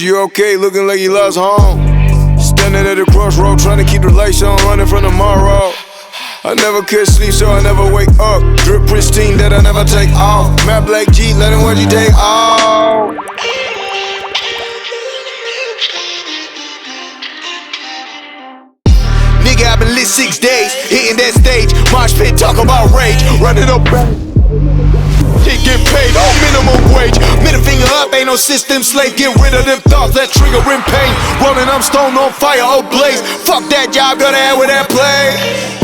you okay? Looking like you lost home. Standing at the crossroad, trying to keep the lights on, running from tomorrow. I never could sleep, so I never wake up. Drip pristine that I never take off. Matte black G, let him watch you take off. Nigga, I've been lit 6 days, hitting that stage. Mosh pit, talk about rage. Running up back. Shit get paid on minimum wage. Middle finger up, ain't no system slave. Get rid of them thoughts that trigger in pain. Rolling, I'm stone on fire, oh blaze. Fuck that job, gotta have with that play.